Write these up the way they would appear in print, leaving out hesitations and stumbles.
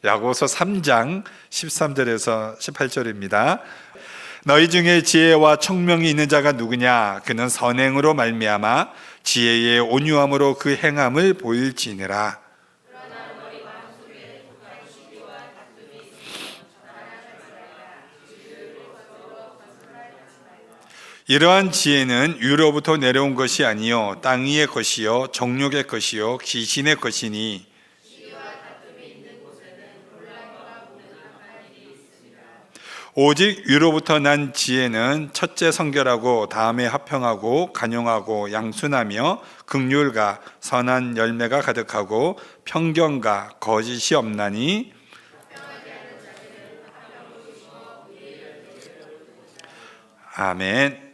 야고보서 3장 13절에서 18절입니다. 너희 중에 지혜와 청명이 있는 자가 누구냐? 그는 선행으로 말미암아 지혜의 온유함으로 그 행함을 보일지니라. 이러한 지혜는 위로부터 내려온 것이 아니요 땅 위의 것이요 정욕의 것이요 귀신의 것이니 오직 위로부터 난 지혜는 첫째 성결하고 다음에 화평하고 간용하고 양순하며 긍휼과 선한 열매가 가득하고 평경과 거짓이 없나니 아멘.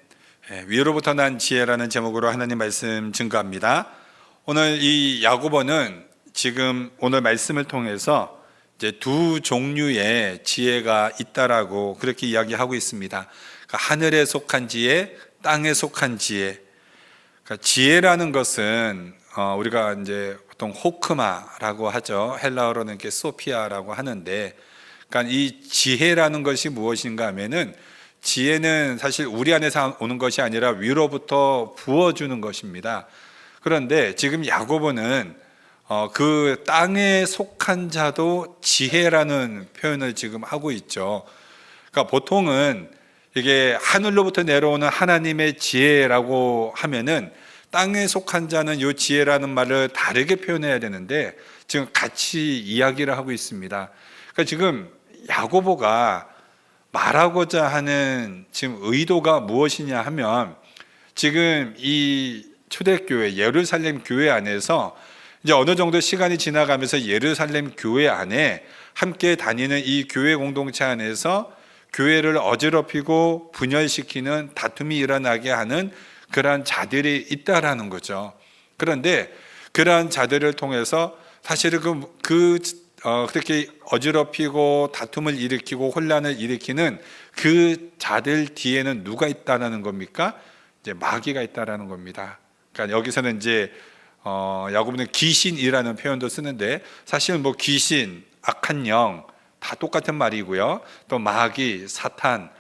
위로부터 난 지혜라는 제목으로 하나님 말씀 증거합니다. 오늘 이 야고보는 지금 오늘 말씀을 통해서 이제 두 종류의 지혜가 있다라고 그렇게 이야기하고 있습니다. 그러니까 하늘에 속한 지혜, 땅에 속한 지혜. 그러니까 지혜라는 것은 우리가 이제 보통 호크마라고 하죠. 헬라어로는 이렇게 소피아라고 하는데, 그러니까 이 지혜라는 것이 무엇인가 하면은 지혜는 사실 우리 안에서 오는 것이 아니라 위로부터 부어주는 것입니다. 그런데 지금 야고보는 그 땅에 속한 자도 지혜라는 표현을 지금 하고 있죠. 그러니까 보통은 이게 하늘로부터 내려오는 하나님의 지혜라고 하면은 땅에 속한 자는 이 지혜라는 말을 다르게 표현해야 되는데 지금 같이 이야기를 하고 있습니다. 그러니까 지금 야고보가 말하고자 하는 지금 의도가 무엇이냐 하면 지금 이 초대교회 예루살렘 교회 안에서 이제 어느 정도 시간이 지나가면서 예루살렘 교회 안에 함께 다니는 이 교회 공동체 안에서 교회를 어지럽히고 분열시키는 다툼이 일어나게 하는 그러한 자들이 있다라는 거죠. 그런데 그러한 자들을 통해서 사실은 그렇게 어지럽히고 다툼을 일으키고 혼란을 일으키는 그 자들 뒤에는 누가 있다라는 겁니까? 이제 마귀가 있다라는 겁니다. 그러니까 여기서는 이제 야고보는 귀신이라는 표현도 쓰는데 사실은 뭐 귀신, 악한 영 다 똑같은 말이고요. 또 마귀, 사탄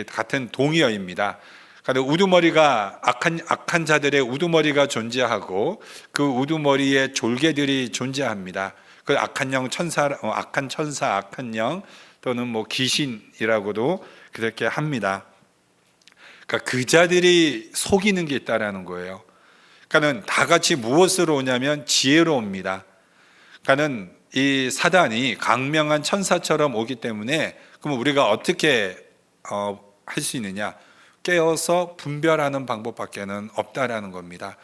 같은 동의어입니다. 그러니까 우두머리가 악한 자들의 우두머리가 존재하고 그 우두머리에 졸개들이 존재합니다. 그 악한 영 천사, 악한 영 또는 뭐 귀신이라고도 그렇게 합니다. 그러니까 그 자들이 속이는 게 있다라는 거예요. 그러니까는 다 같이 무엇으로 오냐면 지혜로 옵니다. 그러니까는 이 사단이 강명한 천사처럼 오기 때문에 그럼 우리가 어떻게 할 수 있느냐? 깨어서 분별하는 방법밖에는 없다라는 겁니다.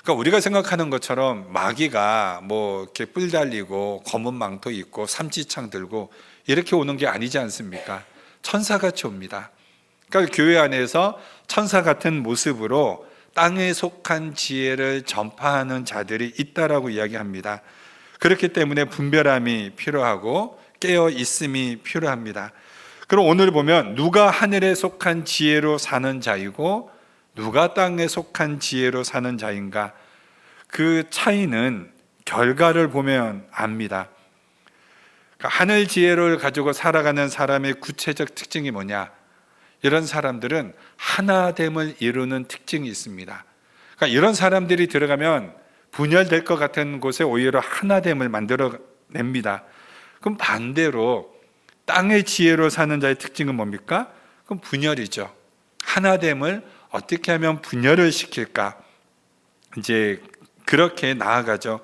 그러니까 우리가 생각하는 것처럼 마귀가 뭐 이렇게 뿔 달리고 검은 망토 입고 삼지창 들고 이렇게 오는 게 아니지 않습니까? 천사같이 옵니다. 그러니까 교회 안에서 천사 같은 모습으로 땅에 속한 지혜를 전파하는 자들이 있다라고 이야기합니다. 그렇기 때문에 분별함이 필요하고 깨어 있음이 필요합니다. 그럼 오늘 보면 누가 하늘에 속한 지혜로 사는 자이고 누가 땅에 속한 지혜로 사는 자인가? 그 차이는 결과를 보면 압니다. 그러니까 하늘 지혜를 가지고 살아가는 사람의 구체적 특징이 뭐냐? 이런 사람들은 하나됨을 이루는 특징이 있습니다. 그러니까 이런 사람들이 들어가면 분열될 것 같은 곳에 오히려 하나됨을 만들어냅니다. 그럼 반대로 땅의 지혜로 사는 자의 특징은 뭡니까? 그럼 분열이죠. 하나됨을 어떻게 하면 분열을 시킬까? 이제 그렇게 나아가죠.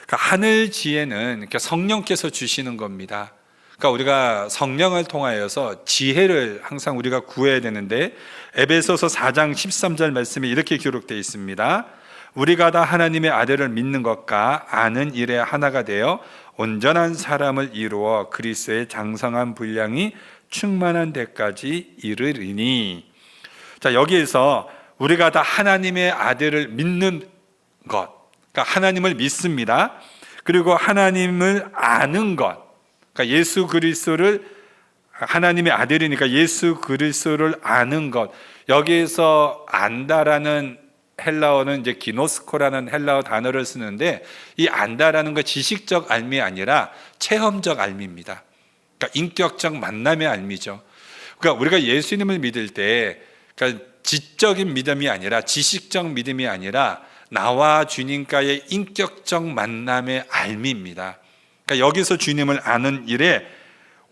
그러니까 하늘 지혜는 성령께서 주시는 겁니다. 그러니까 우리가 성령을 통하여서 지혜를 항상 우리가 구해야 되는데 에베소서 4장 13절 말씀에 이렇게 기록되어 있습니다. 우리가 다 하나님의 아들을 믿는 것과 아는 일에 하나가 되어 온전한 사람을 이루어 그리스도의 장성한 분량이 충만한 데까지 이르리니. 자, 여기에서 우리가 다 하나님의 아들을 믿는 것, 그러니까 하나님을 믿습니다. 그리고 하나님을 아는 것, 그러니까 예수 그리스도를 하나님의 아들이니까 예수 그리스도를 아는 것. 여기에서 안다라는 헬라어는 이제 기노스코라는 헬라어 단어를 쓰는데 이 안다라는 거 지식적 알미 아니라 체험적 알미입니다. 그러니까 인격적 만남의 알미죠. 그러니까 우리가 예수님을 믿을 때 그러니까 지적인 믿음이 아니라 지식적 믿음이 아니라 나와 주님과의 인격적 만남의 알미입니다. 그러니까 여기서 주님을 아는 일에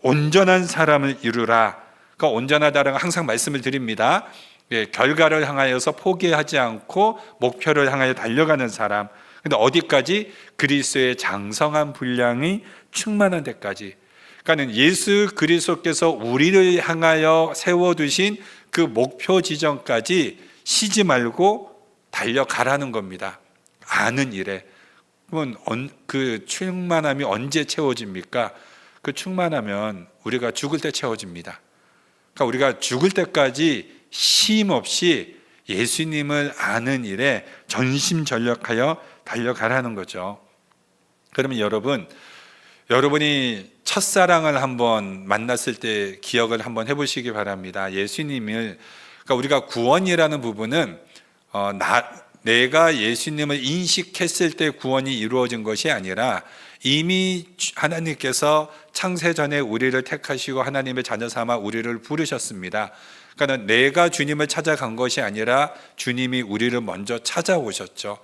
온전한 사람을 이루라. 그러니까 온전하다라는 건 항상 말씀을 드립니다. 결과를 향하여서 포기하지 않고 목표를 향하여 달려가는 사람. 근데 어디까지? 그리스도의 장성한 분량이 충만한 데까지. 그러니까 예수 그리스도께서 우리를 향하여 세워두신 그 목표 지점까지 쉬지 말고 달려가라는 겁니다. 아는 일에. 그러면 그 충만함이 언제 채워집니까? 그 충만하면 우리가 죽을 때 채워집니다. 그러니까 우리가 죽을 때까지 쉼 없이 예수님을 아는 일에 전심전력하여 달려가라는 거죠. 그러면 여러분이 첫사랑을 한번 만났을 때 기억을 한번 해보시기 바랍니다. 예수님을, 그러니까 우리가 구원이라는 부분은 내가 예수님을 인식했을 때 구원이 이루어진 것이 아니라 이미 하나님께서 창세전에 우리를 택하시고 하나님의 자녀 삼아 우리를 부르셨습니다. 그러니까 내가 주님을 찾아간 것이 아니라 주님이 우리를 먼저 찾아오셨죠.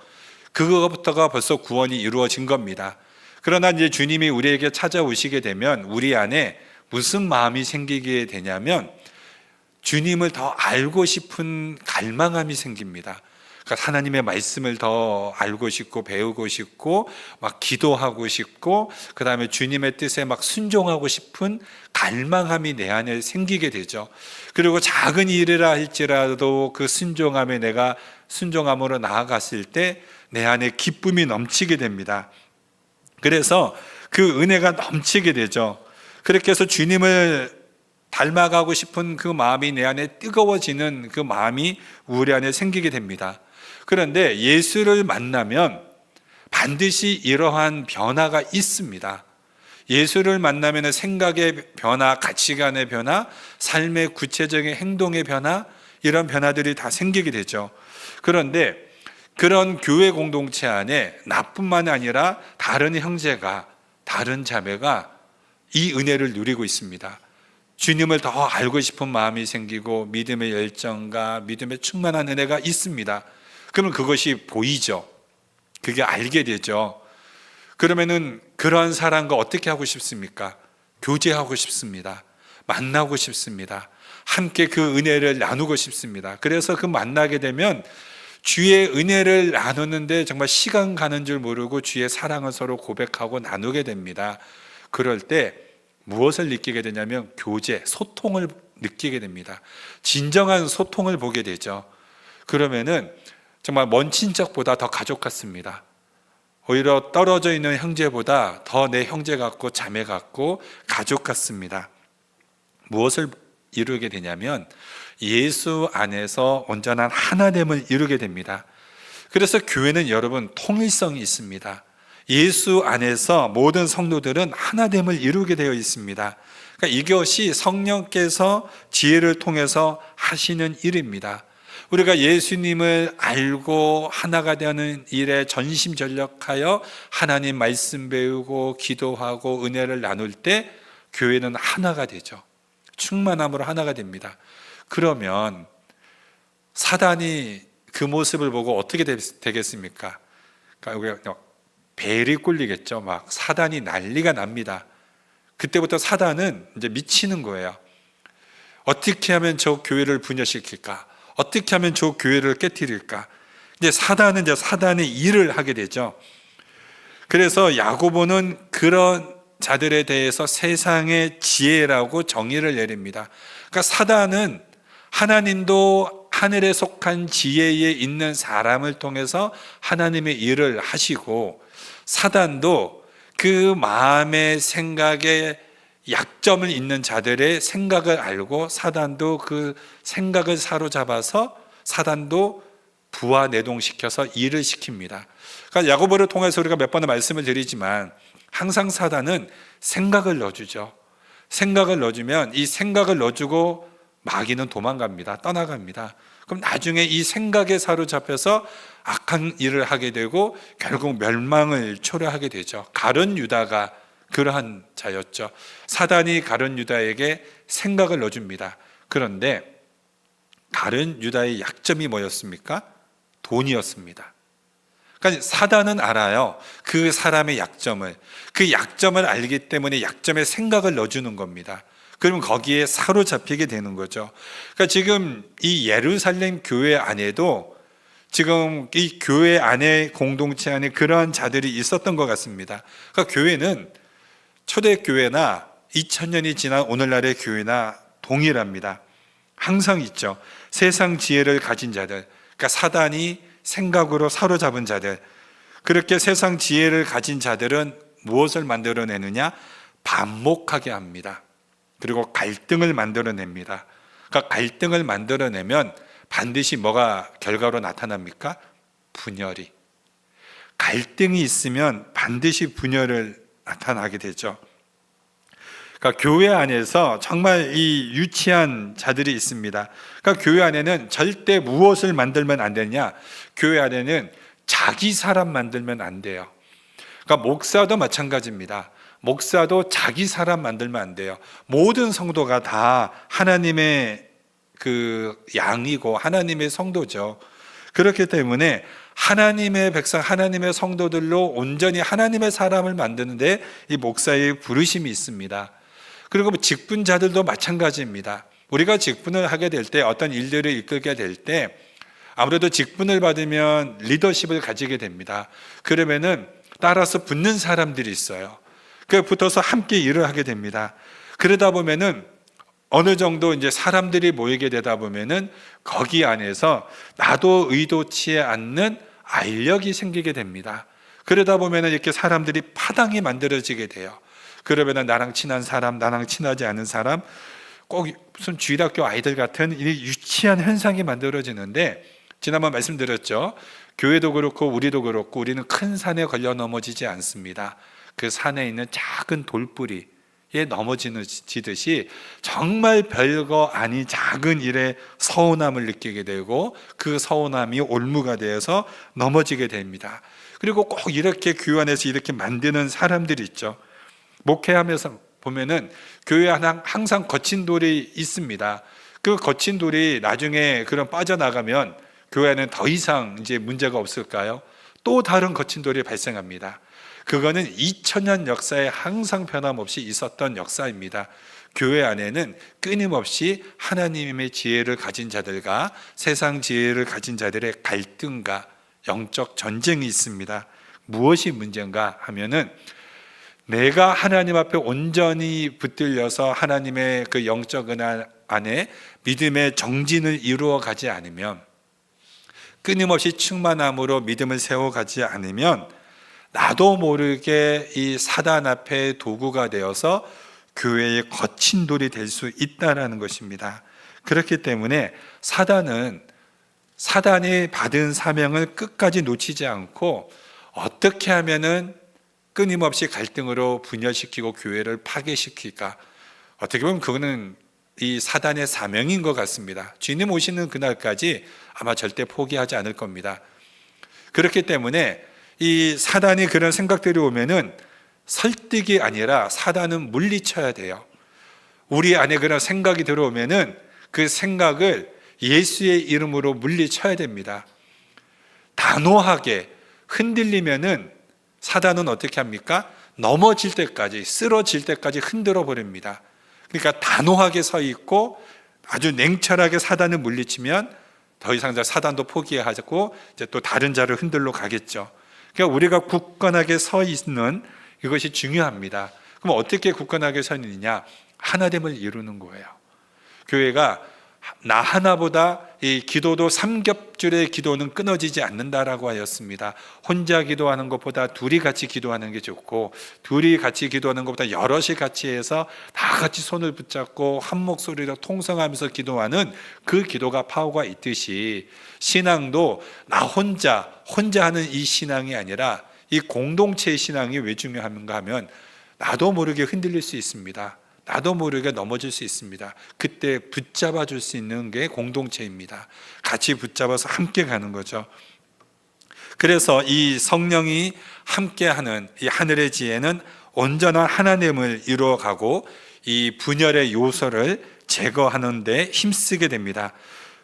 그거부터가 벌써 구원이 이루어진 겁니다. 그러나 이제 주님이 우리에게 찾아오시게 되면 우리 안에 무슨 마음이 생기게 되냐면 주님을 더 알고 싶은 갈망함이 생깁니다. 그러니까 하나님의 말씀을 더 알고 싶고 배우고 싶고 막 기도하고 싶고 그 다음에 주님의 뜻에 막 순종하고 싶은 갈망함이 내 안에 생기게 되죠. 그리고 작은 일이라 할지라도 그 순종함에 내가 순종함으로 나아갔을 때 내 안에 기쁨이 넘치게 됩니다. 그래서 그 은혜가 넘치게 되죠. 그렇게 해서 주님을 닮아가고 싶은 그 마음이 내 안에 뜨거워지는 그 마음이 우리 안에 생기게 됩니다. 그런데 예수를 만나면 반드시 이러한 변화가 있습니다. 예수를 만나면 생각의 변화, 가치관의 변화, 삶의 구체적인 행동의 변화, 이런 변화들이 다 생기게 되죠. 그런데 그런 교회 공동체 안에 나뿐만 아니라 다른 형제가, 다른 자매가 이 은혜를 누리고 있습니다. 주님을 더 알고 싶은 마음이 생기고 믿음의 열정과 믿음의 충만한 은혜가 있습니다. 그러면 그것이 보이죠. 그게 알게 되죠. 그러면은 그런 사람과 어떻게 하고 싶습니까? 교제하고 싶습니다. 만나고 싶습니다. 함께 그 은혜를 나누고 싶습니다. 그래서 그 만나게 되면 주의 은혜를 나누는데 정말 시간 가는 줄 모르고 주의 사랑을 서로 고백하고 나누게 됩니다. 그럴 때 무엇을 느끼게 되냐면 교제, 소통을 느끼게 됩니다. 진정한 소통을 보게 되죠. 그러면은 정말 먼 친척보다 더 가족 같습니다. 오히려 떨어져 있는 형제보다 더 내 형제 같고 자매 같고 가족 같습니다. 무엇을 이루게 되냐면 예수 안에서 온전한 하나됨을 이루게 됩니다. 그래서 교회는 여러분 통일성이 있습니다. 예수 안에서 모든 성도들은 하나됨을 이루게 되어 있습니다. 그러니까 이것이 성령께서 지혜를 통해서 하시는 일입니다. 우리가 예수님을 알고 하나가 되는 일에 전심전력하여 하나님 말씀 배우고 기도하고 은혜를 나눌 때 교회는 하나가 되죠. 충만함으로 하나가 됩니다. 그러면 사단이 그 모습을 보고 어떻게 되겠습니까? 그러니까 벨이 꿀리겠죠. 막 사단이 난리가 납니다. 그때부터 사단은 이제 미치는 거예요. 어떻게 하면 저 교회를 분열시킬까? 어떻게 하면 저 교회를 깨뜨릴까? 이제 사단은 이제 사단의 일을 하게 되죠. 그래서 야고보는 그런 자들에 대해서 세상의 지혜라고 정의를 내립니다. 그러니까 사단은 하나님도 하늘에 속한 지혜에 있는 사람을 통해서 하나님의 일을 하시고 사단도 그 마음의 생각에 약점을 있는 자들의 생각을 알고 사단도 그 생각을 사로잡아서 사단도 부하 내동시켜서 일을 시킵니다. 그러니까 야고보를 통해서 우리가 몇 번의 말씀을 드리지만 항상 사단은 생각을 넣어주죠. 생각을 넣어주면 이 생각을 넣어주고 마귀는 도망갑니다. 떠나갑니다. 그럼 나중에 이 생각에 사로잡혀서 악한 일을 하게 되고 결국 멸망을 초래하게 되죠. 가룟 유다가 그러한 자였죠. 사단이 가룟 유다에게 생각을 넣어줍니다. 그런데 가룟 유다의 약점이 뭐였습니까? 돈이었습니다. 그러니까 사단은 알아요. 그 사람의 약점을. 그 약점을 알기 때문에 약점에 생각을 넣어주는 겁니다. 그러면 거기에 사로잡히게 되는 거죠. 그러니까 지금 이 예루살렘 교회 안에도 지금 이 교회 안에 공동체 안에 그러한 자들이 있었던 것 같습니다. 그러니까 교회는 초대교회나 2000년이 지난 오늘날의 교회나 동일합니다. 항상 있죠. 세상 지혜를 가진 자들, 그러니까 사단이 생각으로 사로잡은 자들, 그렇게 세상 지혜를 가진 자들은 무엇을 만들어내느냐? 반목하게 합니다. 그리고 갈등을 만들어냅니다. 그러니까 갈등을 만들어내면 반드시 뭐가 결과로 나타납니까? 분열이. 갈등이 있으면 반드시 분열을 나타나게 되죠. 그러니까 교회 안에서 정말 이 유치한 자들이 있습니다. 그러니까 교회 안에는 절대 무엇을 만들면 안 되냐? 교회 안에는 자기 사람 만들면 안 돼요. 그러니까 목사도 마찬가지입니다. 목사도 자기 사람 만들면 안 돼요. 모든 성도가 다 하나님의 그 양이고 하나님의 성도죠. 그렇기 때문에 하나님의 백성, 하나님의 성도들로 온전히 하나님의 사람을 만드는데 이 목사의 부르심이 있습니다. 그리고 직분자들도 마찬가지입니다. 우리가 직분을 하게 될 때, 어떤 일들을 이끌게 될 때 아무래도 직분을 받으면 리더십을 가지게 됩니다. 그러면은 따라서 붙는 사람들이 있어요. 그 붙어서 함께 일을 하게 됩니다. 그러다 보면은 어느 정도 이제 사람들이 모이게 되다 보면은 거기 안에서 나도 의도치 않는 알력이 생기게 됩니다. 그러다 보면은 이렇게 사람들이 파당이 만들어지게 돼요. 그러면은 나랑 친한 사람, 나랑 친하지 않은 사람, 꼭 무슨 주일학교 아이들 같은 이 유치한 현상이 만들어지는데, 지난번 말씀드렸죠. 교회도 그렇고 우리도 그렇고 우리는 큰 산에 걸려 넘어지지 않습니다. 그 산에 있는 작은 돌뿌리에 넘어지듯이 정말 별거 아닌 작은 일에 서운함을 느끼게 되고 그 서운함이 올무가 되어서 넘어지게 됩니다. 그리고 꼭 이렇게 교회 안에서 이렇게 만드는 사람들이 있죠. 목회하면서 보면은 교회 안에 항상 거친 돌이 있습니다. 그 거친 돌이 나중에 그런 빠져나가면 교회는 더 이상 이제 문제가 없을까요? 또 다른 거친 돌이 발생합니다. 그거는 2000년 역사에 항상 변함없이 있었던 역사입니다. 교회 안에는 끊임없이 하나님의 지혜를 가진 자들과 세상 지혜를 가진 자들의 갈등과 영적 전쟁이 있습니다. 무엇이 문제인가 하면은 내가 하나님 앞에 온전히 붙들려서 하나님의 그 영적 은혜 안에 믿음의 정진을 이루어 가지 않으면, 끊임없이 충만함으로 믿음을 세워가지 않으면 나도 모르게 이 사단 앞에 도구가 되어서 교회의 거친 돌이 될 수 있다는 것입니다. 그렇기 때문에 사단이 받은 사명을 끝까지 놓치지 않고 어떻게 하면은 끊임없이 갈등으로 분열시키고 교회를 파괴시킬까? 어떻게 보면 그거는 이 사단의 사명인 것 같습니다. 주님 오시는 그날까지 아마 절대 포기하지 않을 겁니다. 그렇기 때문에 이 사단이 그런 생각들이 오면은 설득이 아니라 사단은 물리쳐야 돼요. 우리 안에 그런 생각이 들어오면은 그 생각을 예수의 이름으로 물리쳐야 됩니다. 단호하게 흔들리면은 사단은 어떻게 합니까? 넘어질 때까지, 쓰러질 때까지 흔들어 버립니다. 그러니까 단호하게 서 있고 아주 냉철하게 사단을 물리치면 더 이상 사단도 포기하고 이제 또 다른 자를 흔들러 가겠죠. 그러니까 우리가 굳건하게 서 있는 이것이 중요합니다. 그럼 어떻게 굳건하게 서 있느냐? 하나됨을 이루는 거예요. 교회가 나 하나보다 이 기도도 삼겹줄의 기도는 끊어지지 않는다라고 하였습니다. 혼자 기도하는 것보다 둘이 같이 기도하는 게 좋고, 둘이 같이 기도하는 것보다 여럿이 같이 해서 다 같이 손을 붙잡고 한 목소리로 통성하면서 기도하는 그 기도가 파워가 있듯이, 신앙도 나 혼자 하는 이 신앙이 아니라 이 공동체의 신앙이 왜 중요한가 하면 나도 모르게 흔들릴 수 있습니다. 나도 모르게 넘어질 수 있습니다. 그때 붙잡아 줄 수 있는 게 공동체입니다. 같이 붙잡아서 함께 가는 거죠. 그래서 이 성령이 함께하는 이 하늘의 지혜는 온전한 하나님을 이루어가고 이 분열의 요소를 제거하는 데 힘쓰게 됩니다.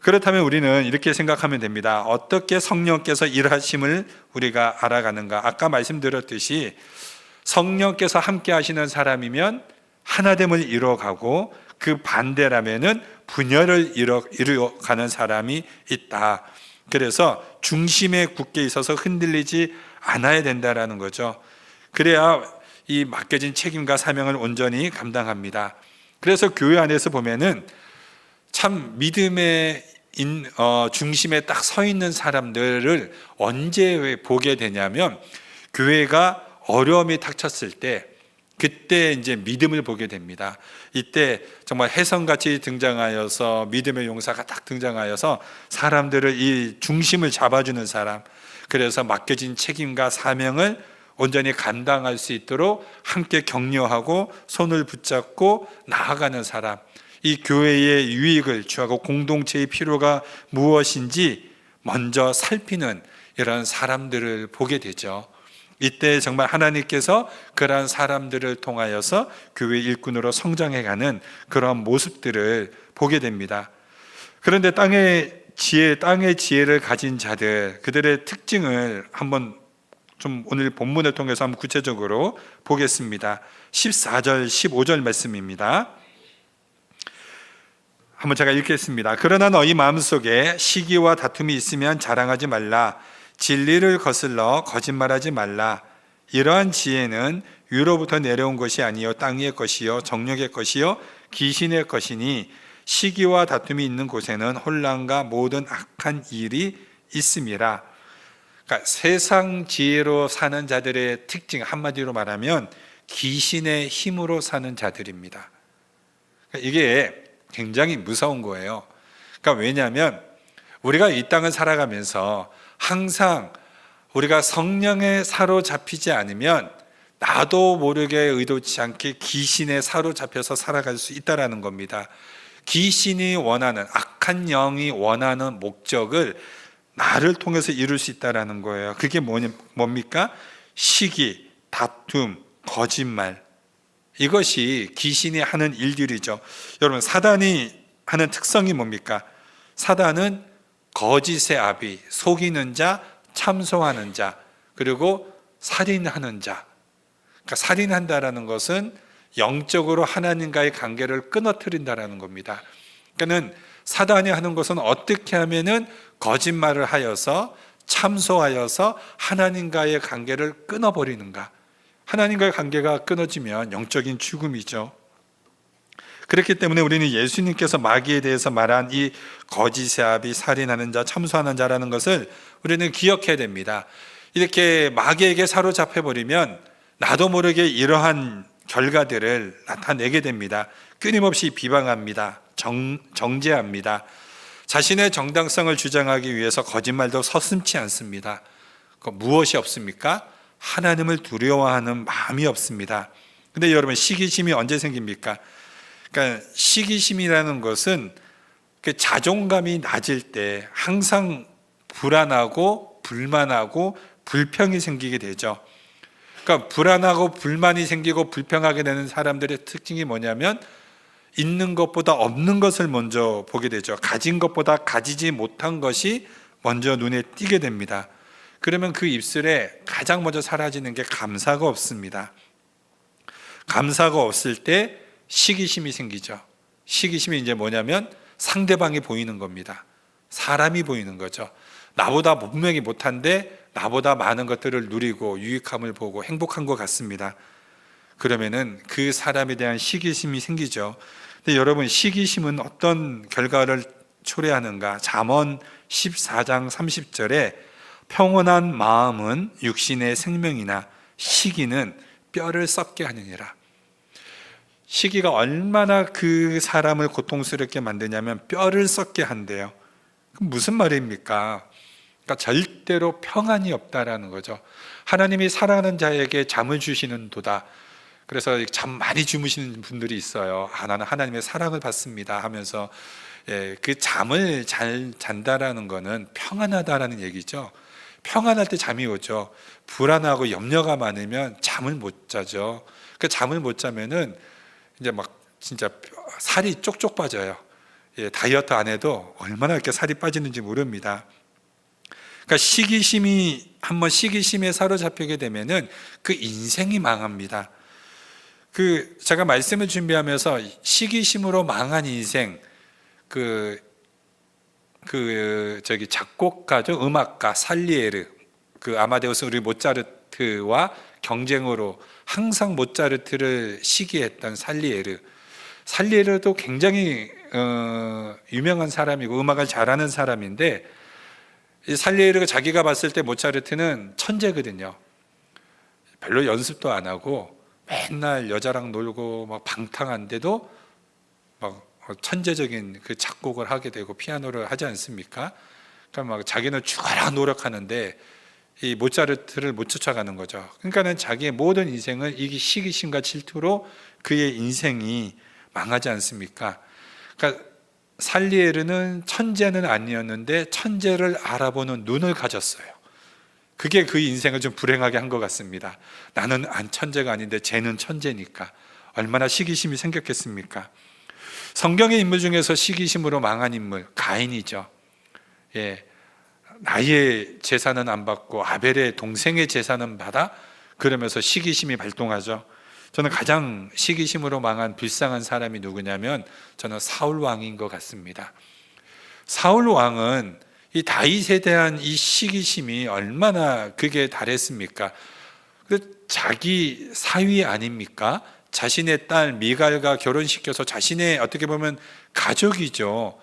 그렇다면 우리는 이렇게 생각하면 됩니다. 어떻게 성령께서 일하심을 우리가 알아가는가? 아까 말씀드렸듯이 성령께서 함께 하시는 사람이면 하나됨을 이루어가고, 그 반대라면은 분열을 이루어가는 사람이 있다. 그래서 중심에 굳게 있어서 흔들리지 않아야 된다라는 거죠. 그래야 이 맡겨진 책임과 사명을 온전히 감당합니다. 그래서 교회 안에서 보면은 참 믿음의 중심에 딱 서 있는 사람들을 언제 보게 되냐면, 교회가 어려움이 닥쳤을 때, 그때 이제 믿음을 보게 됩니다. 이때 정말 혜성같이 등장하여서, 믿음의 용사가 딱 등장하여서 사람들을 이 중심을 잡아주는 사람, 그래서 맡겨진 책임과 사명을 온전히 감당할 수 있도록 함께 격려하고 손을 붙잡고 나아가는 사람, 이 교회의 유익을 취하고 공동체의 필요가 무엇인지 먼저 살피는 이런 사람들을 보게 되죠. 이때 정말 하나님께서 그러한 사람들을 통하여서 교회 일꾼으로 성장해가는 그런 모습들을 보게 됩니다. 그런데 땅의 지혜를 가진 자들, 그들의 특징을 한번 좀 오늘 본문을 통해서 한번 구체적으로 보겠습니다. 14절, 15절 말씀입니다. 한번 제가 읽겠습니다. 그러나 너희 마음속에 시기와 다툼이 있으면 자랑하지 말라. 진리를 거슬러 거짓말하지 말라. 이러한 지혜는 위로부터 내려온 것이 아니요 땅의 것이요 정욕의 것이요 귀신의 것이니, 시기와 다툼이 있는 곳에는 혼란과 모든 악한 일이 있음이라. 그러니까 세상 지혜로 사는 자들의 특징, 한마디로 말하면 귀신의 힘으로 사는 자들입니다. 그러니까 이게 굉장히 무서운 거예요. 그러니까 왜냐하면 우리가 이 땅을 살아가면서 항상 우리가 성령에 사로잡히지 않으면 나도 모르게 의도치 않게 귀신에 사로잡혀서 살아갈 수 있다는 겁니다. 귀신이 원하는, 악한 영이 원하는 목적을 나를 통해서 이룰 수 있다는 거예요. 그게 뭡니까? 시기, 다툼, 거짓말, 이것이 귀신이 하는 일들이죠. 여러분, 사단이 하는 특성이 뭡니까? 사단은 거짓의 아비, 속이는 자, 참소하는 자, 그리고 살인하는 자. 그러니까 살인한다라는 것은 영적으로 하나님과의 관계를 끊어뜨린다라는 겁니다. 그러니까는 사단이 하는 것은 어떻게 하면은 거짓말을 하여서, 참소하여서 하나님과의 관계를 끊어버리는가. 하나님과의 관계가 끊어지면 영적인 죽음이죠. 그렇기 때문에 우리는 예수님께서 마귀에 대해서 말한 이 거짓의 아비, 살인하는 자, 참소하는 자라는 것을 우리는 기억해야 됩니다. 이렇게 마귀에게 사로잡혀버리면 나도 모르게 이러한 결과들을 나타내게 됩니다. 끊임없이 비방합니다. 정죄합니다. 자신의 정당성을 주장하기 위해서 거짓말도 서슴지 않습니다. 무엇이 없습니까? 하나님을 두려워하는 마음이 없습니다. 근데 여러분, 시기심이 언제 생깁니까? 그러니까 시기심이라는 것은 그 자존감이 낮을 때 항상 불안하고 불만하고 불평이 생기게 되죠. 그러니까 불안하고 불만이 생기고 불평하게 되는 사람들의 특징이 뭐냐면, 있는 것보다 없는 것을 먼저 보게 되죠. 가진 것보다 가지지 못한 것이 먼저 눈에 띄게 됩니다. 그러면 그 입술에 가장 먼저 사라지는 게 감사가 없습니다. 감사가 없을 때 시기심이 생기죠. 시기심이 이제 뭐냐면 상대방이 보이는 겁니다. 사람이 보이는 거죠. 나보다 분명히 못한데 나보다 많은 것들을 누리고 유익함을 보고 행복한 것 같습니다. 그러면은 그 사람에 대한 시기심이 생기죠. 근데 여러분, 시기심은 어떤 결과를 초래하는가? 잠언 14장 30절에 평온한 마음은 육신의 생명이나 시기는 뼈를 썩게 하느니라. 시기가 얼마나 그 사람을 고통스럽게 만드냐면 뼈를 썩게 한대요. 그럼 무슨 말입니까? 그러니까 절대로 평안이 없다라는 거죠. 하나님이 사랑하는 자에게 잠을 주시는 도다. 그래서 잠 많이 주무시는 분들이 있어요. 나는 하나님의 사랑을 받습니다 하면서, 그 잠을 잘 잔다라는 거는 평안하다라는 얘기죠. 평안할 때 잠이 오죠. 불안하고 염려가 많으면 잠을 못 자죠. 그 잠을 못 자면은 이제 막 진짜 살이 쪽쪽 빠져요. 예, 다이어트 안 해도 얼마나 이렇게 살이 빠지는지 모릅니다. 그러니까 한번 시기심에 사로잡히게 되면은 그 인생이 망합니다. 제가 말씀을 준비하면서 시기심으로 망한 인생, 작곡가죠, 음악가 살리에르, 아마데우스 우리 모차르트와 경쟁으로 항상 모차르트를 시기했던 살리에르도 굉장히 유명한 사람이고 음악을 잘하는 사람인데, 이 살리에르가 자기가 봤을 때 모차르트는 천재거든요. 별로 연습도 안 하고 맨날 여자랑 놀고 막 방탕한데도 막 천재적인 그 작곡을 하게 되고 피아노를 하지 않습니까? 그러니까 막 자기는 죽어라 노력하는데 이 모차르트를 못 쫓아가는 거죠. 그러니까는 자기의 모든 인생을 이 시기심과 질투로 그의 인생이 망하지 않습니까? 그러니까 살리에르는 천재는 아니었는데 천재를 알아보는 눈을 가졌어요. 그게 그 인생을 좀 불행하게 한 것 같습니다. 나는 천재가 아닌데 쟤는 천재니까 얼마나 시기심이 생겼겠습니까? 성경의 인물 중에서 시기심으로 망한 인물 가인이죠. 예, 나의 제사는 안 받고 아벨의 동생의 제사는 받아? 그러면서 시기심이 발동하죠. 저는 가장 시기심으로 망한 불쌍한 사람이 누구냐면 저는 사울 왕인 것 같습니다. 사울 왕은 이 다윗에 대한 이 시기심이 얼마나 그게 달했습니까? 자기 사위 아닙니까? 자신의 딸 미갈과 결혼시켜서 자신의 어떻게 보면 가족이죠.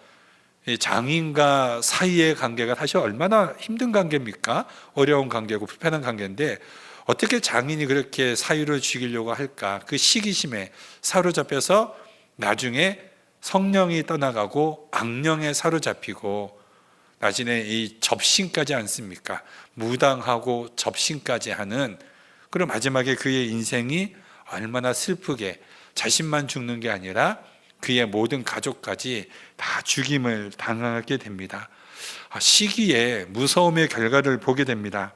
장인과 사이의 관계가 사실 얼마나 힘든 관계입니까? 어려운 관계고 불편한 관계인데 어떻게 장인이 그렇게 사위를 죽이려고 할까? 그 시기심에 사로잡혀서 나중에 성령이 떠나가고 악령에 사로잡히고 나중에 이 접신까지 않습니까? 무당하고 접신까지 하는, 그리고 마지막에 그의 인생이 얼마나 슬프게 자신만 죽는 게 아니라 그의 모든 가족까지 다 죽임을 당하게 됩니다. 시기에 무서움의 결과를 보게 됩니다.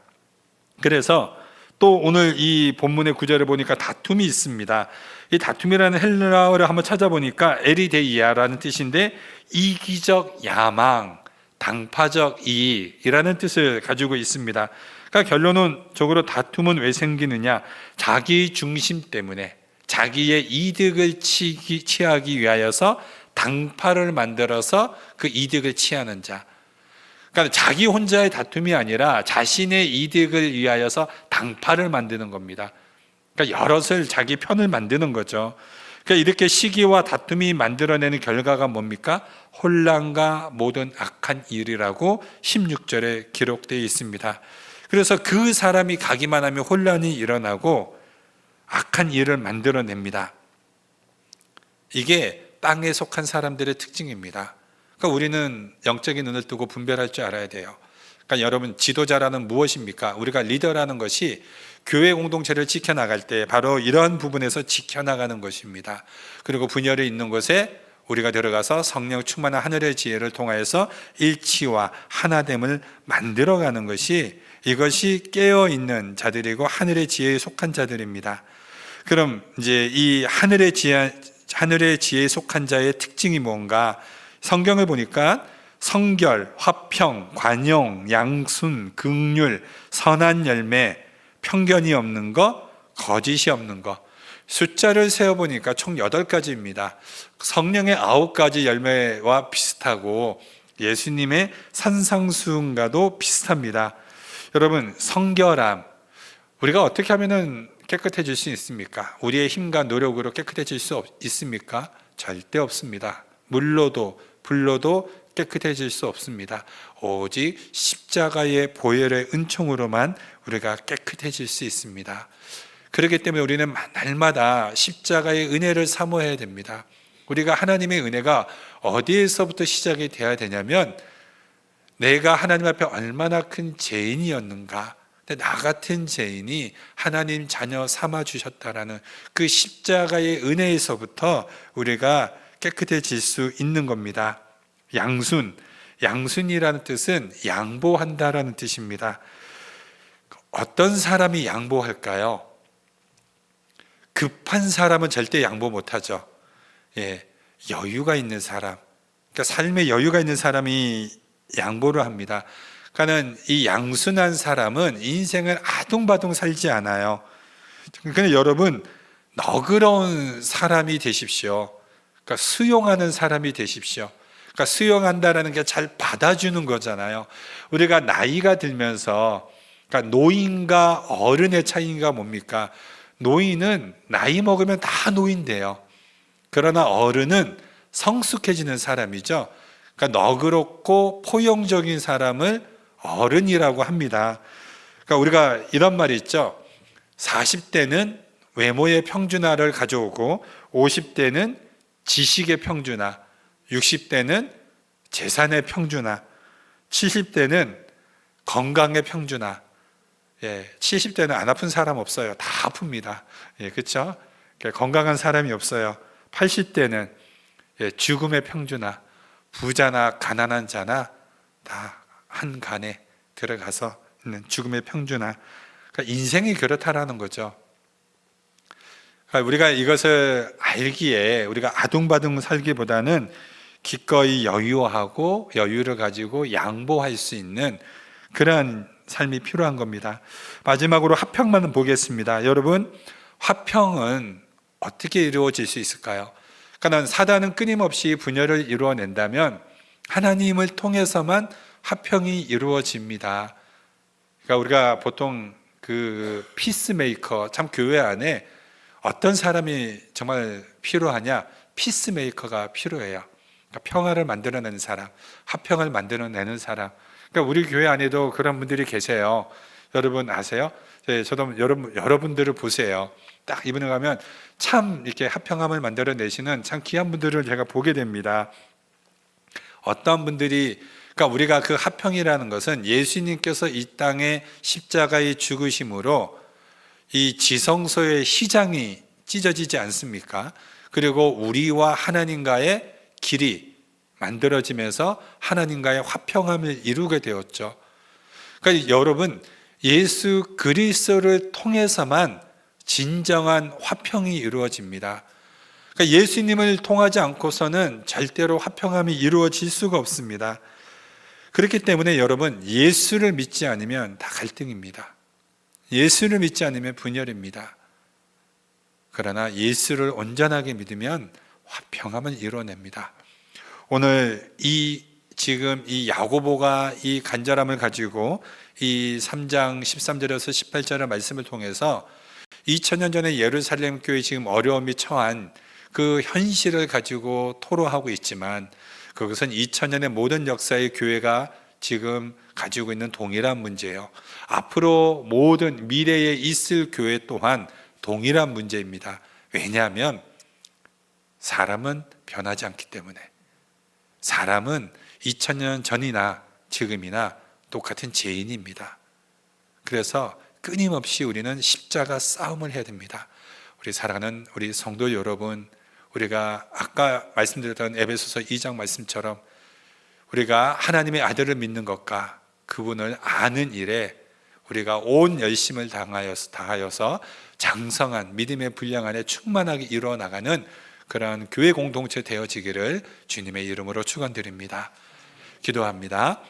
그래서 또 오늘 이 본문의 구절을 보니까 다툼이 있습니다. 이 다툼이라는 헬라어를 한번 찾아보니까 에리데이아라는 뜻인데 이기적 야망, 당파적 이익이라는 뜻을 가지고 있습니다. 그러니까 결론적으로 다툼은 왜 생기느냐? 자기 중심 때문에 자기의 이득을 취하기 위하여서 당파를 만들어서 그 이득을 취하는 자. 그러니까 자기 혼자의 다툼이 아니라 자신의 이득을 위하여서 당파를 만드는 겁니다. 그러니까 여럿을 자기 편을 만드는 거죠. 그러니까 이렇게 시기와 다툼이 만들어내는 결과가 뭡니까? 혼란과 모든 악한 일이라고 16절에 기록되어 있습니다. 그래서 그 사람이 가기만 하면 혼란이 일어나고 악한 일을 만들어냅니다. 이게 땅에 속한 사람들의 특징입니다. 그러니까 우리는 영적인 눈을 뜨고 분별할 줄 알아야 돼요. 그러니까 여러분, 지도자라는 무엇입니까? 우리가 리더라는 것이 교회 공동체를 지켜나갈 때 바로 이러한 부분에서 지켜나가는 것입니다. 그리고 분열이 있는 곳에 우리가 들어가서 성령 충만한 하늘의 지혜를 통하여서 일치와 하나됨을 만들어가는 것이, 이것이 깨어있는 자들이고 하늘의 지혜에 속한 자들입니다. 그럼 이제 이 하늘의 지혜에 속한 자의 특징이 뭔가? 성경을 보니까 성결, 화평, 관용, 양순, 긍휼, 선한 열매, 편견이 없는 거, 거짓이 없는 거. 숫자를 세어보니까 총 8가지입니다. 성령의 9가지 열매와 비슷하고 예수님의 산상수훈과도 비슷합니다. 여러분, 성결함, 우리가 어떻게 하면 깨끗해질 수 있습니까? 우리의 힘과 노력으로 깨끗해질 수 있습니까? 절대 없습니다. 물로도 불로도 깨끗해질 수 없습니다. 오직 십자가의 보혈의 은총으로만 우리가 깨끗해질 수 있습니다. 그렇기 때문에 우리는 날마다 십자가의 은혜를 사모해야 됩니다. 우리가 하나님의 은혜가 어디에서부터 시작이 돼야 되냐면, 내가 하나님 앞에 얼마나 큰 죄인이었는가, 나 같은 죄인이 하나님 자녀 삼아 주셨다라는 그 십자가의 은혜에서부터 우리가 깨끗해질 수 있는 겁니다. 양순, 양순이라는 뜻은 양보한다라는 뜻입니다. 어떤 사람이 양보할까요? 급한 사람은 절대 양보 못하죠. 예, 여유가 있는 사람, 그러니까 삶에 여유가 있는 사람이 양보를 합니다. 그러니까 이 양순한 사람은 인생을 아둥바둥 살지 않아요. 그러니까 여러분, 너그러운 사람이 되십시오. 그러니까 수용하는 사람이 되십시오. 그러니까 수용한다라는 게 잘 받아주는 거잖아요. 우리가 나이가 들면서, 그러니까 노인과 어른의 차이가 뭡니까? 노인은 나이 먹으면 다 노인돼요. 그러나 어른은 성숙해지는 사람이죠. 그러니까 너그럽고 포용적인 사람을 어른이라고 합니다. 그러니까 우리가 이런 말이 있죠. 40대는 외모의 평준화를 가져오고 50대는 지식의 평준화, 60대는 재산의 평준화, 70대는 건강의 평준화. 70대는 안 아픈 사람 없어요. 다 아픕니다. 그렇죠? 건강한 사람이 없어요. 80대는 죽음의 평준화, 부자나 가난한 자나 다 한 간에 들어가서 있는 죽음의 평준화. 그러니까 인생이 그렇다라는 거죠. 그러니까 우리가 이것을 알기에 우리가 아둥바둥 살기보다는 기꺼이 여유하고 여유를 가지고 양보할 수 있는 그러한 삶이 필요한 겁니다. 마지막으로 화평만 보겠습니다. 여러분, 화평은 어떻게 이루어질 수 있을까요? 그러니까 사단은 끊임없이 분열을 이루어낸다면 하나님을 통해서만 화평이 이루어집니다. 그러니까 우리가 보통 그 피스메이커, 참 교회 안에 어떤 사람이 정말 필요하냐? 피스메이커가 필요해요. 그러니까 평화를 만들어내는 사람, 화평을 만들어내는 사람. 그러니까 우리 교회 안에도 그런 분들이 계세요. 여러분 아세요? 저도 여러분들을 보세요. 딱 이분에 가면 참 이렇게 화평함을 만들어내시는 참 귀한 분들을 제가 보게 됩니다. 어떤 분들이, 그러니까 우리가 그 화평이라는 것은 예수님께서 이 땅에 십자가의 죽으심으로 이 지성소의 시장이 찢어지지 않습니까? 그리고 우리와 하나님과의 길이 만들어지면서 하나님과의 화평함을 이루게 되었죠. 그러니까 여러분, 예수 그리스도를 통해서만 진정한 화평이 이루어집니다. 그러니까 예수님을 통하지 않고서는 절대로 화평함이 이루어질 수가 없습니다. 그렇기 때문에 여러분, 예수를 믿지 않으면 다 갈등입니다. 예수를 믿지 않으면 분열입니다. 그러나 예수를 온전하게 믿으면 화평함을 이루어냅니다. 오늘 지금 이 야고보가 이 간절함을 가지고 이 3장 13절에서 18절의 말씀을 통해서 2000년 전에 예루살렘 교회 지금 어려움이 처한 그 현실을 가지고 토로하고 있지만 그것은 2000년의 모든 역사의 교회가 지금 가지고 있는 동일한 문제예요. 앞으로 모든 미래에 있을 교회 또한 동일한 문제입니다. 왜냐하면 사람은 변하지 않기 때문에. 사람은 2000년 전이나 지금이나 똑같은 죄인입니다. 그래서 끊임없이 우리는 십자가 싸움을 해야 됩니다. 우리 사랑하는 우리 성도 여러분, 우리가 아까 말씀드렸던 에베소서 2장 말씀처럼 우리가 하나님의 아들을 믿는 것과 그분을 아는 일에 우리가 온 열심을 다하여서 장성한 믿음의 분량 안에 충만하게 이루어나가는 그러한 교회 공동체 되어지기를 주님의 이름으로 축원드립니다. 기도합니다.